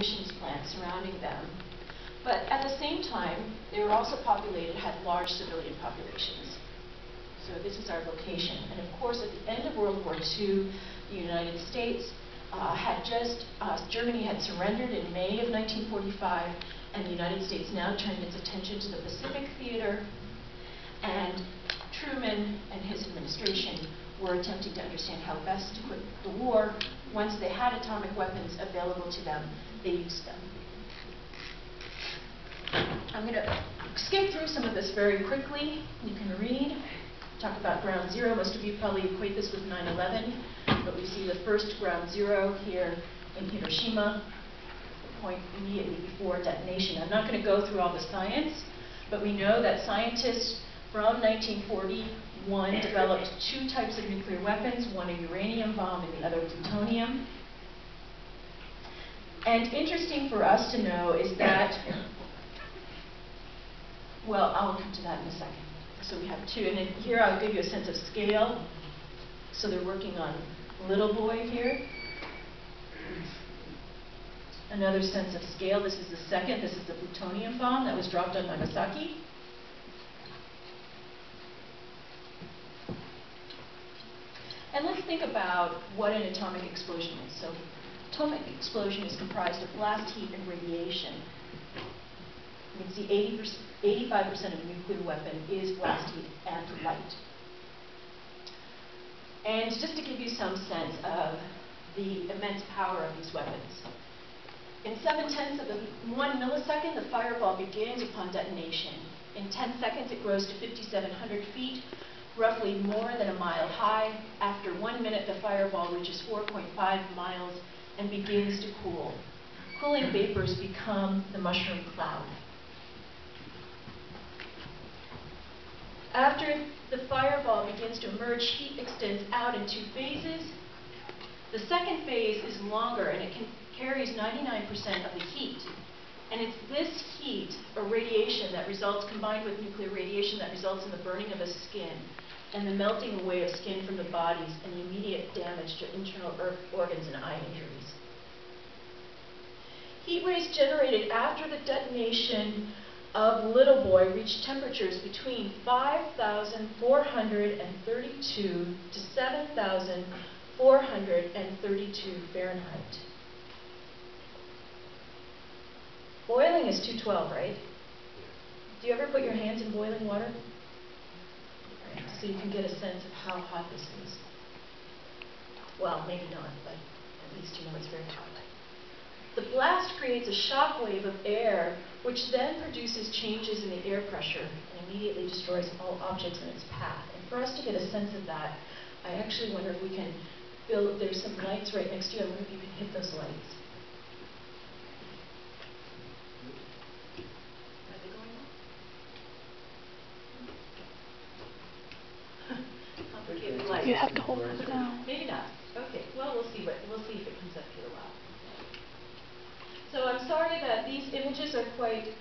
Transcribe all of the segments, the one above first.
munitions plants surrounding them. But at the same time, they were also populated, had large civilian populations. So this is our location. And of course, at the end of World War II, the United States Germany had surrendered in May of 1945, and the United States now turned its attention to the Pacific Theater, and Truman and his administration were attempting to understand how best to quit the war. Once they had atomic weapons available to them, they used them. I'm going to skip through some of this very quickly. You can read. Talk about ground zero. Most of you probably equate this with 9/11, but we see the first ground zero here in Hiroshima, the point immediately before detonation. I'm not going to go through all the science, but we know that scientists from 1941 developed two types of nuclear weapons, one a uranium bomb and the other plutonium. And interesting for us to know is that, well, I'll come to that in a second. So we have two, and then here I'll give you a sense of scale. So they're working on Little Boy here. Another sense of scale. This is the second. This is the plutonium bomb that was dropped on Nagasaki. And let's think about what an atomic explosion is. So, atomic explosion is comprised of blast heat and radiation. You can see 85% of a nuclear weapon is blast heat and light. And just to give you some sense of the immense power of these weapons, in 7/10 of 1 millisecond, the fireball begins upon detonation. In 10 seconds, it grows to 5,700 feet, roughly more than a mile high. After 1 minute, the fireball reaches 4.5 miles and begins to cool. Cooling vapors become the mushroom cloud. After the fireball begins to emerge, heat extends out in two phases. The second phase is longer, and it carries 99% of the heat. And it's this heat, or radiation, that results, combined with nuclear radiation, that results in the burning of the skin and the melting away of skin from the bodies and the immediate damage to internal organs and eye injuries. Heat rays generated after the detonation of Little Boy reached temperatures between 5,432 to 7,432 Fahrenheit. Boiling is 212, right? Do you ever put your hands in boiling water? Right, so you can get a sense of how hot this is. Well, maybe not, but at least you know it's very hot. The blast creates a shock wave of air, which then produces changes in the air pressure and immediately destroys all objects in its path. And for us to get a sense of that, I actually wonder if we can build, there's some lights right next to you, I wonder if you can hit those lights. Are they going on? Complicated lights. You have to hold it down. Maybe not. Okay, well, we'll see if it comes up here a while. So I'm sorry that these images are quite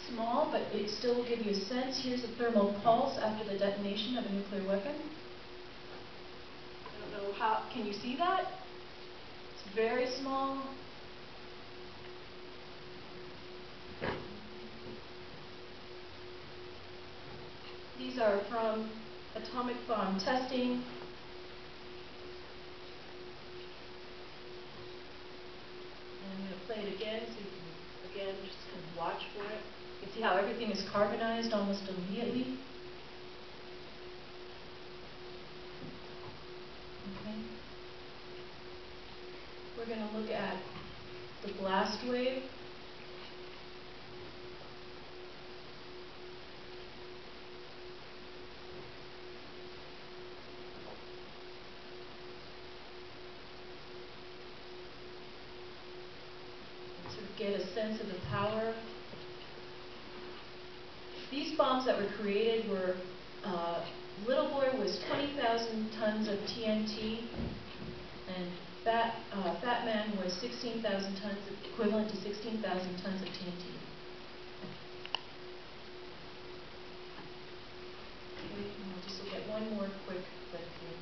small, but it still will give you a sense. Here's a thermal pulse after the detonation of a nuclear weapon. I don't know how, can you see that? It's very small. These are from atomic bomb testing. I'm going to play it again so you can, again, just kind of watch for it. You can see how everything is carbonized almost immediately. Okay. We're going to look at the blast wave. Get a sense of the power. These bombs that were created were, Little Boy was 20,000 tons of TNT, and Fat Man was 16,000 tons, equivalent to 16,000 tons of TNT. Okay, and we'll just look at one more quick clip here.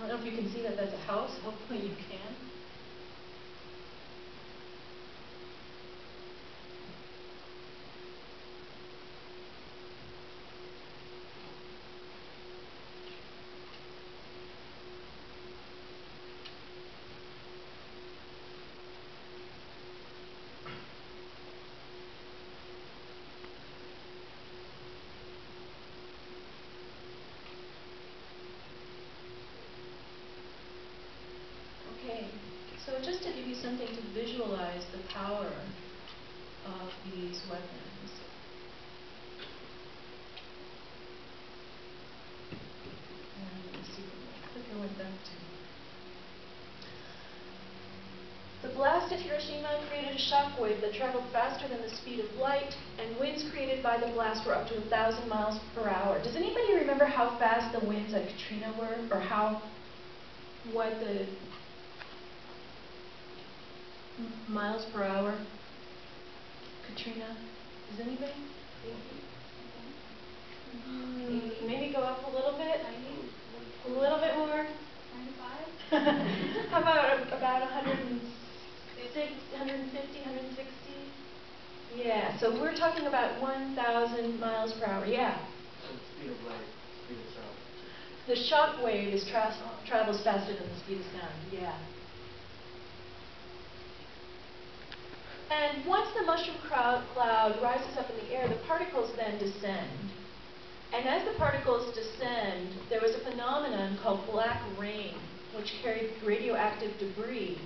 I don't know if you can see that that's a house. Hopefully you can. So just to give you something to visualize the power of these weapons. And let's see what my clicker went back to. The blast at Hiroshima created a shock wave that traveled faster than the speed of light, and winds created by the blast were up to 1,000 miles per hour. Does anybody remember how fast the winds at Katrina were, or what the miles per hour? Katrina, does anybody? 80. Maybe go up a little bit. 90. A little bit more. 95. How about 160, 150, 160? Yeah. So we're talking about 1,000 miles per hour. Yeah. Speed of light, speed of sound. The shock wave travels faster than the speed of sound. Yeah. And once the mushroom cloud rises up in the air, the particles then descend. And as the particles descend, there was a phenomenon called black rain, which carried radioactive debris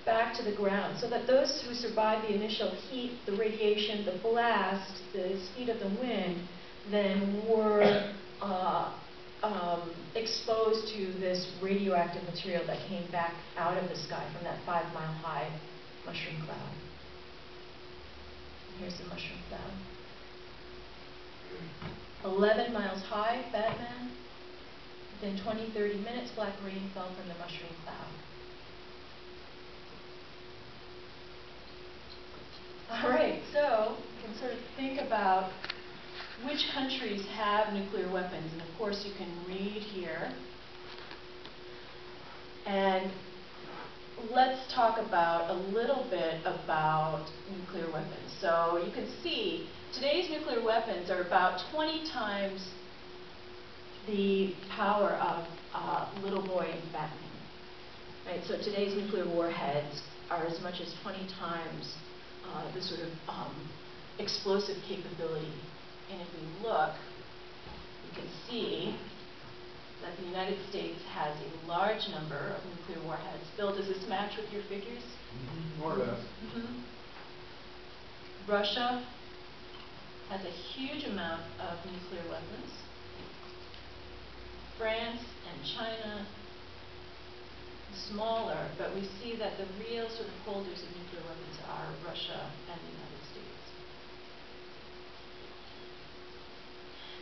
back to the ground, so that those who survived the initial heat, the radiation, the blast, the speed of the wind, then were exposed to this radioactive material that came back out of the sky from that 5-mile-high mushroom cloud. Here's the mushroom cloud. 11 miles high, Batman. Within 20-30 minutes, black rain fell from the mushroom cloud. All right, so you can sort of think about which countries have nuclear weapons. And of course, you can read here. And let's talk about a little bit about nuclear weapons. So you can see today's nuclear weapons are about 20 times the power of Little Boy and Batman. Right? So today's nuclear warheads are as much as 20 times the sort of explosive capability. And if we look, you can see that the United States has a large number of nuclear warheads. Bill, does this match with your figures? More or less. Russia has a huge amount of nuclear weapons. France and China, smaller, but we see that the real sort of holders of nuclear weapons are Russia and the United States.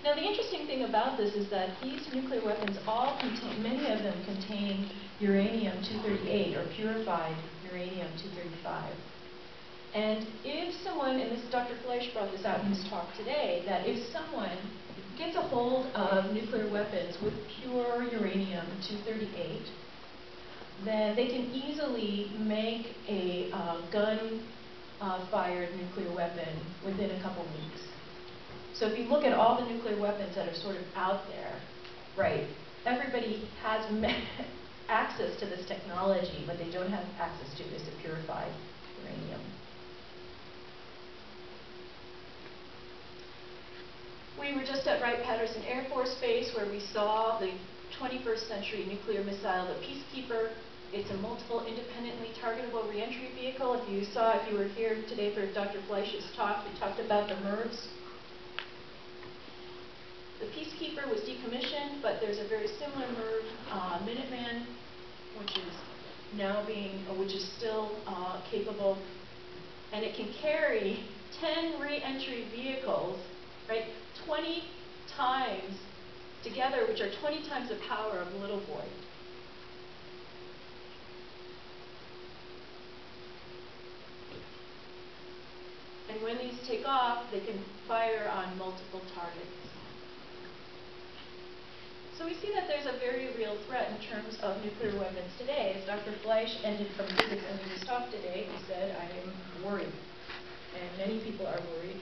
Now, the interesting thing about this is that these nuclear weapons all contain, many of them contain uranium-238 or purified uranium-235. And if someone, and this Dr. Fleisch brought this out in his talk today, that if someone gets a hold of nuclear weapons with pure uranium-238, then they can easily make a gun-fired nuclear weapon within a couple weeks. So if you look at all the nuclear weapons that are sort of out there, right, everybody has access to this technology, but they don't have access to is the purified uranium. We were just at Wright-Patterson Air Force Base where we saw the 21st century nuclear missile, the Peacekeeper. It's a multiple independently targetable reentry vehicle. If you were here today for Dr. Fleisch's talk, we talked about the MIRVs. The Peacekeeper was decommissioned, but there's a very similar MIRV, Minuteman, which is still capable, and it can carry 10 re-entry vehicles, right, 20 times together, which are 20 times the power of Little Boy. And when these take off, they can fire on multiple targets. So we see that there's a very real threat in terms of nuclear weapons today. As Dr. Fleisch ended from physics ended his talk today, he said, I am worried. And many people are worried.